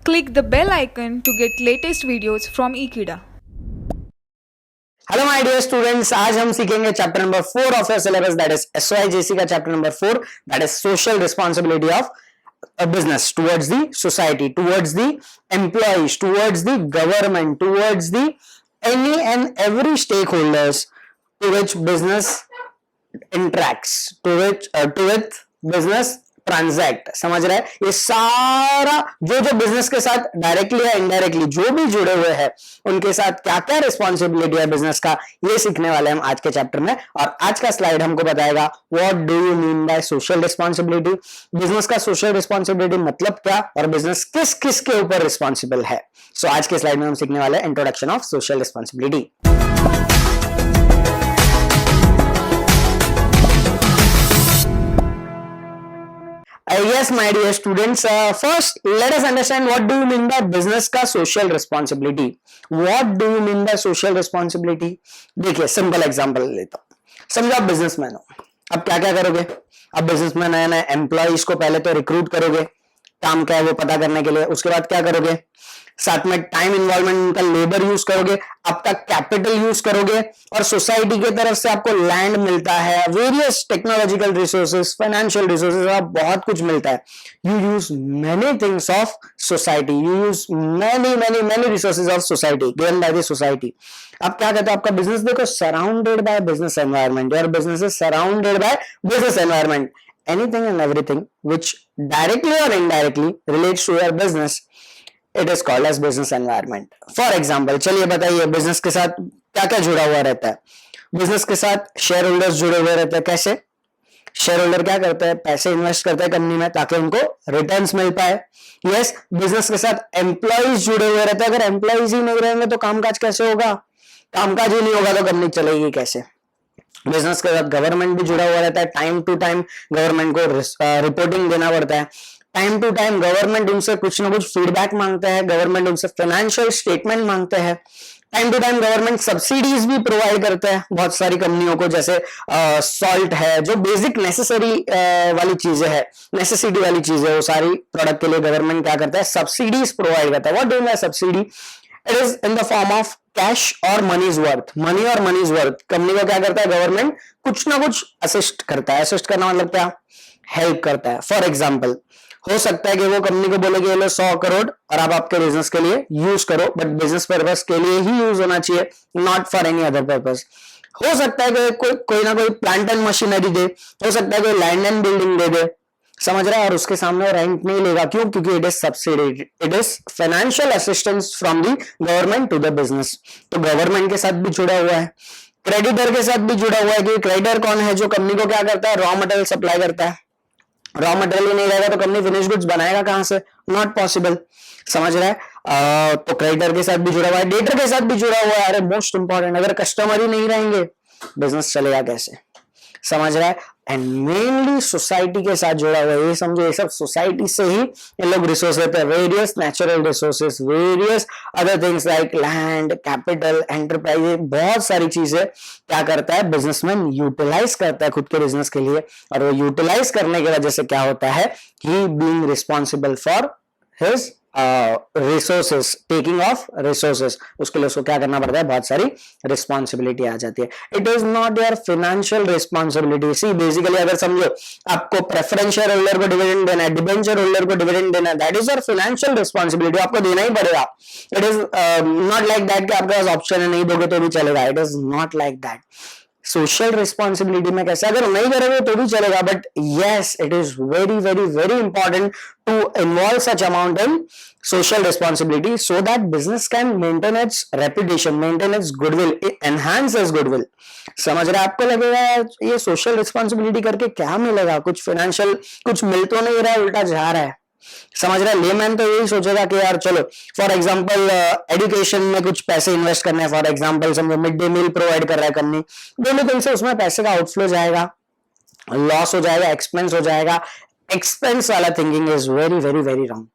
Click the bell icon to get latest videos from Ekeeda. Hello my dear students, आज हम सीखेंगे chapter number 4 of your syllabus, that is SOIJC का chapter number 4, that is social responsibility of a business towards the society, towards the employees, towards the government, towards the any and every stakeholders to which business interacts, to which business transact. समझ रहे हैं? ये सारा जो business के साथ directly या indirectly जो भी जुड़े हुए हैं उनके साथ क्या क्या रिस्पॉन्सिबिलिटी है बिजनेस का, ये सीखने वाले हम आज के चैप्टर में। और आज का स्लाइड हमको बताएगा what do you mean by social responsibility, business का सोशल रिस्पॉन्सिबिलिटी मतलब क्या और बिजनेस किस किस के ऊपर रिस्पॉन्सिबल है। सो आज के स्लाइड में हम सीखने वाले हैं introduction of social responsibility. Yes, my dear students. First, let us understand what do you mean by business का social responsibility. What do you mean by social responsibility? देखिए, simple example लेता हूँ। समझो आप बिजनेसमैन हो, अब क्या क्या करोगे? अब बिजनेसमैन नए नए एम्प्लॉइज को पहले तो रिक्रूट करोगे, काम क्या है वो पता करने के लिए। उसके बाद क्या करोगे? साथ में टाइम इन्वॉल्वमेंट का लेबर यूज करोगे, आपका कैपिटल यूज करोगे, और सोसाइटी की तरफ से आपको लैंड मिलता है, various technological resources, financial resources, बहुत कुछ मिलता है। You use many things of society, you use many resources of society given by the society. आप क्या कहते हो? आपका बिजनेस देखो surrounded by business environment, your business is surrounded by business environment. Anything and everything which directly or indirectly relates to your business, it is called as business environment. For example, चलिए बताइए business के साथ क्या क्या जुड़ा हुआ रहता है। बिजनेस के साथ शेयर होल्डर्स जुड़े हुए रहते हैं। कैसे? शेयर होल्डर क्या करते हैं? पैसे इन्वेस्ट करते हैं कंपनी में ताकि उनको रिटर्न्स मिल पाए। यस, बिजनेस के साथ एम्प्लॉइज जुड़े हुए रहते हैं। अगर एम्प्लॉइज ही नहीं रहेंगे तो कामकाज कैसे होगा? कामकाज ही नहीं होगा तो कंपनी चलेगी कैसे? बिजनेस के साथ गवर्नमेंट भी जुड़ा हुआ रहता है। टाइम टू टाइम गवर्नमेंट को रिपोर्टिंग देना पड़ता है। टाइम टू टाइम गवर्नमेंट उनसे कुछ ना कुछ फीडबैक मांगते हैं, गवर्नमेंट उनसे फाइनेंशियल स्टेटमेंट मांगते हैं। Time to time government subsidies भी प्रोवाइड करते हैं बहुत सारी कंपनियों को, जैसे सॉल्ट है, जो बेसिक नेसेसरी वाली चीजें है, नेसेसिटी वाली चीजें, वो सारी प्रोडक्ट के लिए गवर्नमेंट क्या करता है? सब्सिडीज प्रोवाइड करता है। What do you mean subsidy? It is in the form of cash और मनीज वर्थ। मनी और मनीज वर्थ कंपनी को क्या करता है? गवर्नमेंट कुछ ना कुछ असिस्ट करता है। असिस्ट करना मतलब क्या? हेल्प करता है। फॉर एग्जाम्पल, हो सकता है कि वो कंपनी को बोले कि ये लो 100 करोड़ और आप आपके बिजनेस के लिए यूज करो, बट बिजनेस पर्पस के लिए ही यूज होना चाहिए, not for any other purpose. हो सकता है कि कोई ना कोई प्लांट एंड मशीनरी दे, हो सकता है कोई लैंड एंड बिल्डिंग दे दे, समझ रहा है, और उसके सामने रेंट नहीं लेगा। क्यों? क्योंकि it is subsidy, it is financial assistance from the government to the business. तो गवर्नमेंट के साथ भी जुड़ा हुआ है, क्रेडिटर के साथ भी जुड़ा हुआ है। कि क्रेडिटर कौन है? जो कंपनी को क्या करता है? रॉ मटेरियल सप्लाई करता है। रॉ मटेरियल ही नहीं रहेगा तो कंपनी फिनिश गुड्स बनाएगा कहां से? Not possible. समझ रहा है? तो क्रेडिटर के साथ भी जुड़ा हुआ है, डेटर के साथ भी जुड़ा हुआ है। अरे मोस्ट इंपॉर्टेंट, अगर कस्टमर ही नहीं रहेंगे बिजनेस चलेगा कैसे? समझ रहा है? एंड मेनली सोसाइटी के साथ जुड़ा हुआ है। ये समझो, ये सब सोसाइटी से ही ये लोग रिसोर्स लेते हैं, various natural resources, various other things like land, capital, enterprise, बहुत सारी चीजें क्या करता है? बिजनेसमैन यूटिलाइज करता है खुद के बिजनेस के लिए, और वो यूटिलाइज करने की वजह से क्या होता है? He being responsible for his resources, taking of resources, उसके लिए उसको क्या करना पड़ता है? बहुत सारी रिस्पॉन्सिबिलिटी आ जाती है। It is not your financial responsibility. See basically अगर समझो आपको प्रेफरेंशियल होल्डर को डिविडेंड देना है, डिबेंचर होल्डर को डिविडेंड देना है, that is your financial responsibility, आपको देना ही पड़ेगा। It is not like that कि आपके पास ऑप्शन है, नहीं दोगे तो भी चलेगा। It is not like that. Social responsibility में कैसे? अगर नहीं करोगे तो भी चलेगा, but yes, it is very very very important to involve such amount in social responsibility so that business can maintain its reputation, maintain its goodwill, enhance its goodwill. समझ रहे? आपको लगेगा ये सोशल रिस्पॉन्सिबिलिटी करके क्या मिलेगा? कुछ फाइनेंशियल कुछ मिल तो नहीं रहा है, उल्टा जा रहा है। समझ रहा है? लेमैन तो यही सोचेगा कि यार चलो फॉर एग्जांपल एजुकेशन में कुछ पैसे इन्वेस्ट करने हैं। फॉर एग्जांपल समझो मिड डे मील प्रोवाइड कर रहा है कंपनी, दोनों दिन से उसमें पैसे का आउटफ्लो जाएगा, लॉस हो जाएगा, एक्सपेंस हो जाएगा। एक्सपेंस वाला thinking is very very very wrong.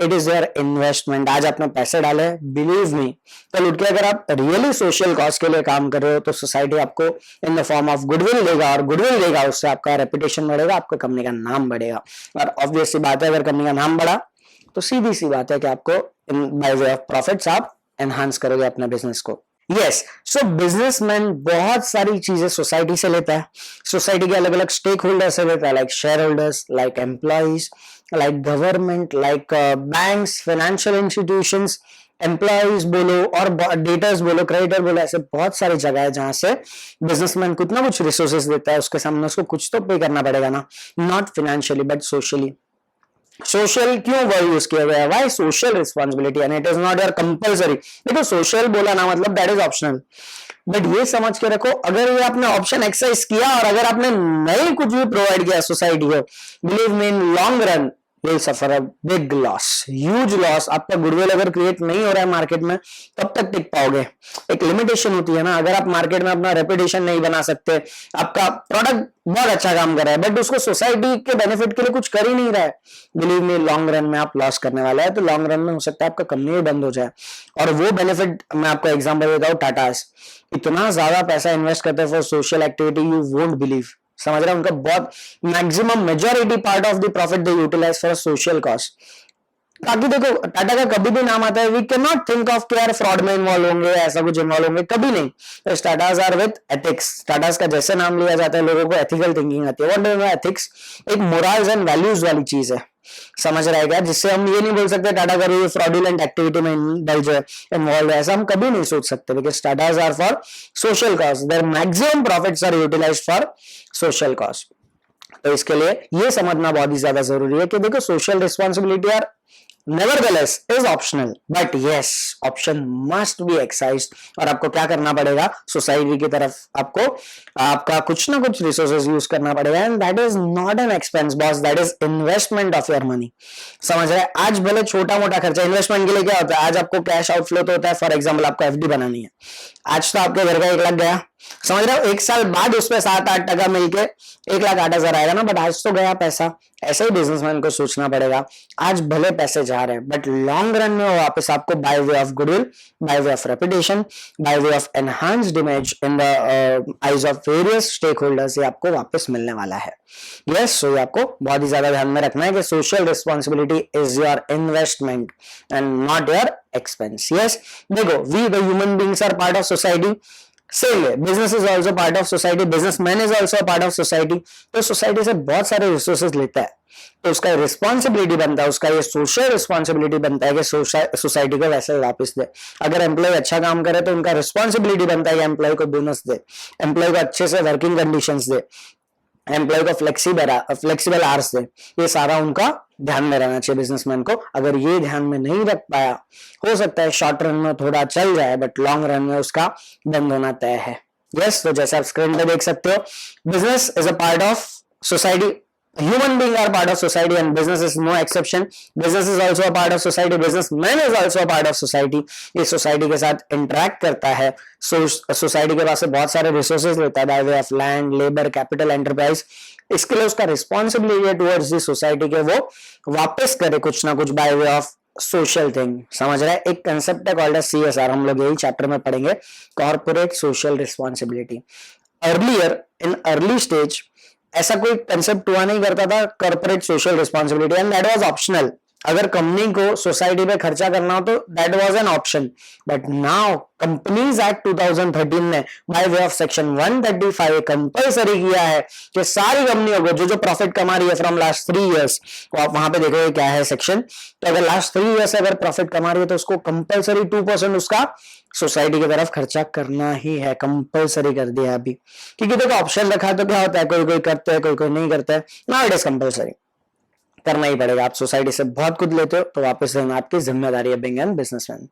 It is your investment. आज आपने पैसे डाले, बिलीव मी, कल उठ के अगर आप रियली सोशल कॉज के लिए काम कर रहे हो तो सोसाइटी आपको in the form of goodwill देगा, और गुडविल देगा उससे आपका रेपुटेशन बढ़ेगा, आपका कंपनी का नाम बढ़ेगा। और ऑब्वियसली बात है, अगर कंपनी का नाम बढ़ा तो सीधी सी बात है कि आपको बाय वे ऑफ प्रॉफिट्स आप एनहांस करोगे अपने बिजनेस को। यस, सो बिजनेसमैन बहुत सारी चीजें सोसाइटी से लेता है, सोसाइटी के अलग अलग स्टेक होल्डर से लेता है, like share holders, like employees, like government, like banks, financial institutions, employees बोलो और डेटर्स बोलो, क्रेडिटर बोलो, ऐसे बहुत सारी जगह है जहां से बिजनेसमैन कुछ ना कुछ रिसोर्सेज देता है, उसके सामने उसको कुछ तो पे करना पड़ेगा ना, not financially but socially. Social क्यों वर्ड यूज किया गया है? Why social responsibility and it is not your compulsory. देखो सोशल बोला ना मतलब दैट इज ऑप्शनल, बट ये समझ के रखो अगर ये आपने ऑप्शन एक्सरसाइज किया और अगर आपने नहीं कुछ भी प्रोवाइड किया सोसाइटी को, believe me in long run you'll suffer a big loss, huge loss। आपका गुडविल अगर क्रिएट नहीं हो रहा है मार्केट में तब तक टिक पाओगे। एक लिमिटेशन होती है ना, अगर आप मार्केट में अपना रेपुटेशन नहीं बना सकते, आपका प्रोडक्ट बहुत अच्छा काम कर रहा है बट उसको सोसाइटी के बेनिफिट के लिए कुछ कर ही नहीं रहा है, बिलीव मी लॉन्ग रन में आप लॉस करने वाला है। तो लॉन्ग रन में हो सकता है आपका कंपनी बंद हो जाए। और वो बेनिफिट मैं आपको एग्जांपल देता हूँ, टाटास इतना ज्यादा पैसा इन्वेस्ट करते हैं for social activity, you won't believe. समझ रहे हैं, उनका बहुत maximum majority part of the profit they utilise for social cost. ताकि देखो टाटा का कभी भी नाम आता है, we can not think of कि यार फ्रॉड में इन्वॉल्व होंगे, ऐसा कुछ इन्वॉल्व होंगे, कभी नहीं। Tatas are with ethics. Tatas का जैसे नाम लिया जाता है लोगों को एथिकल थिंकिंग आती है। What is ethics? एक मोरल्स एंड वैल्यूज वाली चीज है, समझ रहा है क्या? जिससे हम ये नहीं बोल सकते टाटा करो ये फ्रॉडुलेंट एक्टिविटी में इंडल्ज है, इन्वॉल्व है, ऐसा हम कभी नहीं सोच सकते, because Tatas are for social cause, their maximum profits are utilised for social cause. तो इसके लिए ये समझना बहुत ही ज्यादा जरूरी है कि देखो social responsibility are nevertheless is optional but yes option must be exercised। और आपको क्या करना पड़ेगा, सोसाइटी की तरफ आपको आपका कुछ ना कुछ रिसोर्सेज यूज करना पड़ेगा, and that is not an expense boss, that is investment of your money. समझ रहे हैं? आज भले छोटा मोटा खर्चा, इन्वेस्टमेंट के लिए क्या होता है, आज आपको कैश आउटफ्लो तो होता है, फॉर एग्जाम्पल आपको एफडी बनानी है, आज तो आपके घर का 1 लाख गया, समझ रहे हो, 1 साल बाद उसमें 7-8 टका मिलके 1,08,000 आएगा ना, बट आज तो गया पैसा। ऐसे ही बिजनेसमैन को सोचना पड़ेगा, आज भले पैसे जा रहे हैं बट लॉन्ग रन में वापस आपको by way of goodwill, by way of reputation, by way of enhanced image in the eyes of various stake holders ये आपको वापस मिलने वाला है। यस, सो ये आपको बहुत ही ज्यादा ध्यान में रखना है कि social responsibility is your investment and not your expense. Yes, देखो we the human beings are part of society, same way business is also part of society, businessman is also a part of society। तो society से बहुत सारे resources लेता है, तो उसका responsibility बनता है, उसका ये सोशल रिस्पॉन्सिबिलिटी बनता है कि सोसाइटी को वैसे वैसे दे। अगर एम्प्लॉय अच्छा काम करे तो उनका रिस्पॉन्सिबिलिटी बनता है कि एम्प्लॉय को बोनस दे, एम्प्लॉय को अच्छे से वर्किंग कंडीशंस दे, एम्प्लॉय को फ्लेक्सिबल आवर्स दे। ये सारा उनका ध्यान में रहना चाहिए बिजनेसमैन को। अगर ये ध्यान में नहीं रख पाया, हो सकता है शॉर्ट रन में थोड़ा चल जाए बट लॉन्ग रन में उसका बंद होना तय है। यस, तो जैसे आप स्क्रीन पे देख सकते हो, business is a part of society, human beings are part of society and business is no exception। business is also a part of society, businessman is also a part of society। ये society के साथ interact करता है, society के पास से बहुत सारे resources लेता है bye way of land, labour, capital, enterprise. इसके लिए उसका रिस्पॉन्सिबिलिटी है टुवर्ड्स दी सोसाइटी के वो वापस करे कुछ ना कुछ bye way of social thing. समझ रहा है? एक कंसेप्ट है कॉल्ड CSR, हम लोग यही चैप्टर में पढ़ेंगे, corporate social responsibility. Earlier in early stage ऐसा कोई कंसेप्ट हुआ नहीं करता था corporate social responsibility, and that was optional. अगर कंपनी को सोसाइटी पे खर्चा करना हो तो that was an option, but now companies act 2013 ने bye way of section 135 compulsory किया है कि सारी कंपनियों को जो जो प्रॉफिट कमा रही है फ्रॉम लास्ट 3 इयर्स, तो आप वहां पे देखोगे क्या है सेक्शन। तो अगर लास्ट 3 इयर्स अगर प्रॉफिट कमा रही है तो उसको कंपलसरी 2% उसका सोसाइटी की तरफ खर्चा करना ही है, कंपलसरी कर दिया अभी। क्योंकि देखो ऑप्शन रखा है तो क्या होता है, कोई कोई करता है कोई कोई नहीं करता है, नाउ इट इज कंपलसरी, करना ही पड़ेगा। आप सोसाइटी से बहुत कुछ लेते हो तो वापस देना आपकी जिम्मेदारी है being an businessman.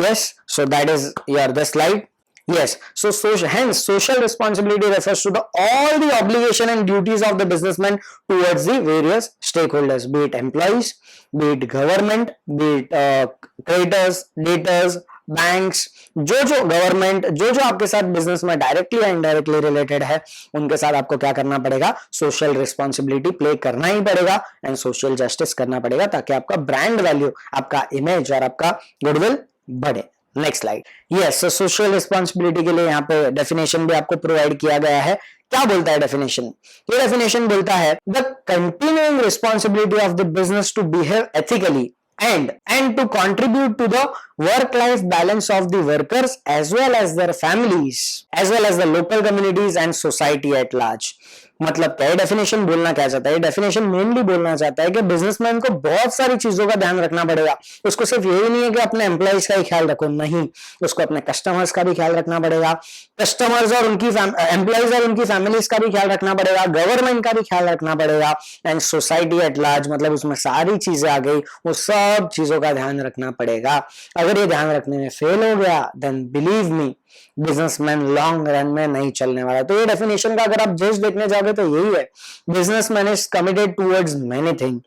Yes, so that is your the slide. Yes, so hence social responsibility refers to all the obligation and duties of the businessman towards the various stakeholders, be it employees, be it government, be it creditors, debtors, banks, जो जो government, जो जो आपके साथ business में directly या indirectly related है, उनके साथ आपको क्या करना पड़ेगा, सोशल रिस्पॉन्सिबिलिटी प्ले करना ही पड़ेगा एंड सोशल जस्टिस करना पड़ेगा, ताकि आपका ब्रांड वैल्यू, आपका इमेज और आपका गुडविल बढ़े। Next slide. Yes, social responsibility के लिए यहाँ पे डेफिनेशन भी आपको प्रोवाइड किया गया है। क्या बोलता है डेफिनेशन? ये डेफिनेशन बोलता है the continuing responsibility of the business to behave ethically and to contribute to the work life balance of the workers as well as their families as well as the local communities and society at large. मतलब क्या definition बोलना क्या चाहता है? Definition mainly बोलना चाहता है कि बिजनेसमैन को बहुत सारी चीजों का ध्यान रखना पड़ेगा. उसको सिर्फ यही नहीं है कि अपने एम्प्लॉइज का ही ख्याल रखो, नहीं, उसको अपने कस्टमर्स का भी ख्याल रखना पड़ेगा, कस्टमर्स और उनकी एम्प्लॉइज और उनकी फैमिलीज का भी ख्याल रखना पड़ेगा, गवर्नमेंट का भी ख्याल रखना पड़ेगा एंड सोसाइटी एट लार्ज. मतलब उसमें सारी चीजें आ गई, वो सब चीजों का ध्यान रखना पड़ेगा. अगर ये ध्यान रखने में फेल हो गया then believe me businessman long run में नहीं चलने वाला. तो ये डेफिनेशन का अगर आप जस्ट देखने जाओगे तो यही है. Businessman is committed towards many thing,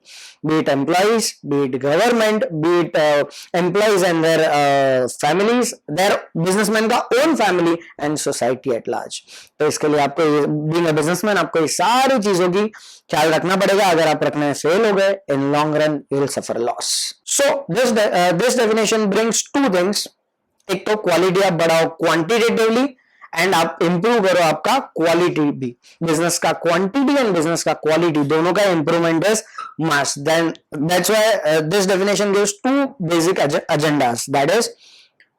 be it employees, be it government, be it employees and their families, their businessman का own family and society at large. तो इसके लिए आपको being a businessman आपको ये सारी चीजों की ख्याल रखना पड़ेगा. अगर आप रखने में फेल हो गए in long run you will suffer loss. So this definition brings two things. एक तो क्वालिटी आप बढ़ाओ क्वांटिटेटिवली एंड आप इंप्रूव करो आपका क्वालिटी भी. बिजनेस का क्वांटिटी एंड बिजनेस का क्वालिटी दोनों का improvement is must. Then that's why this definition gives two basic agendas, that is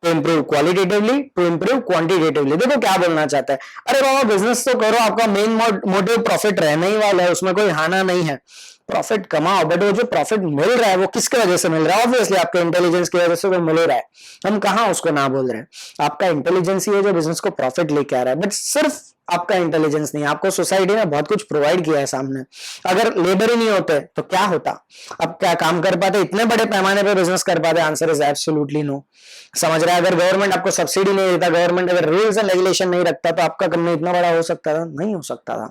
to improve qualitatively, to improve quantitatively. देखो क्या बोलना चाहता है, अरे बाबा बिजनेस तो करो, आपका मेन मोटिव प्रॉफिट रहने ही वाला है, उसमें कोई हाना नहीं है, प्रॉफिट कमाओ, बट वो जो प्रॉफिट मिल रहा है वो किसके वजह से मिल रहा है? ऑब्वियसली आपके इंटेलिजेंस की वजह से वो मिल रहा है. हम कहाँ उसको ना बोल रहे हैं, आपका इंटेलिजेंस ही है जो बिजनेस को प्रॉफिट लेके आ रहा है. बट सिर्फ आपका इंटेलिजेंस नहीं, आपको सोसाइटी ने बहुत कुछ प्रोवाइड किया है सामने. अगर लेबर ही नहीं होते तो क्या होता? अब क्या काम कर पाते, इतने बड़े पैमाने पे बिजनेस कर पाते? Answer is absolutely no. समझ रहे हैं? अगर गवर्नमेंट आपको सब्सिडी नहीं देता, गवर्नमेंट अगर रूल्स एंड रेगुलेशन नहीं रखता तो आपका कंपनी इतना बड़ा हो सकता था? नहीं हो सकता था.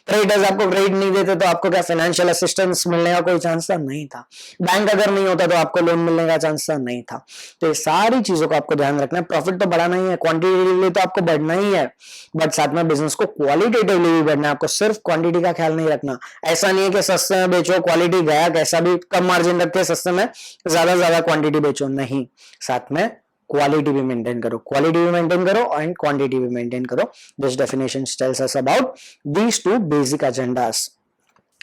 क्रेडिटर्स आपको क्रेडिट नहीं देते तो आपको क्या फाइनेंशियल असिस्टेंस मिलने का कोई चांस था? नहीं था. बैंक अगर नहीं होता तो आपको लोन मिलने का चांस था? नहीं था. तो ये सारी चीजों को आपको ध्यान रखना है. प्रॉफिट तो बढ़ाना ही है, क्वांटिटेटिवली तो आपको बढ़ना ही है, बट साथ में बिजनेस को क्वालिटेटिवली भी बढ़ना है. आपको सिर्फ क्वांटिटी का ख्याल नहीं रखना. ऐसा नहीं है कि सस्ते में बेचो, क्वालिटी गया कैसा भी, कम मार्जिन रख के सस्ते में ज्यादा क्वांटिटी बेचो, नहीं, साथ में क्वालिटी भी मेंटेन करो, क्वालिटी भी मेंटेन करो एंड क्वांटिटी भी मेंटेन करो. This definition tells us about these two basic agendas.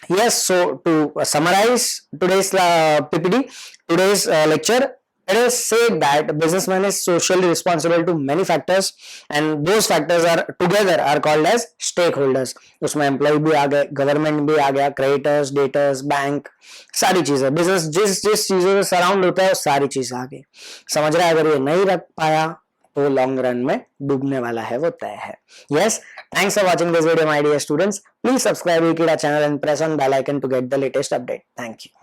Yes, so to summarize today's PPT, today's lecture, it is said that businessman is socially responsible to many factors and those factors are together are called as stakeholders. उसमें employ भी आ गए, government भी आ गया, creditors, debtors, bank, सारी चीजें. Business जिस जिस चीजों से सराउंड होता है सारी चीज आ गई. समझ रहा है? अगर ये नहीं रख पाया तो लॉन्ग रन में डूबने वाला है, वो तय है. Yes, thanks for watching this video my dear students. Please subscribe to Ekeeda channel and press on bell icon to get the latest update. Thank you.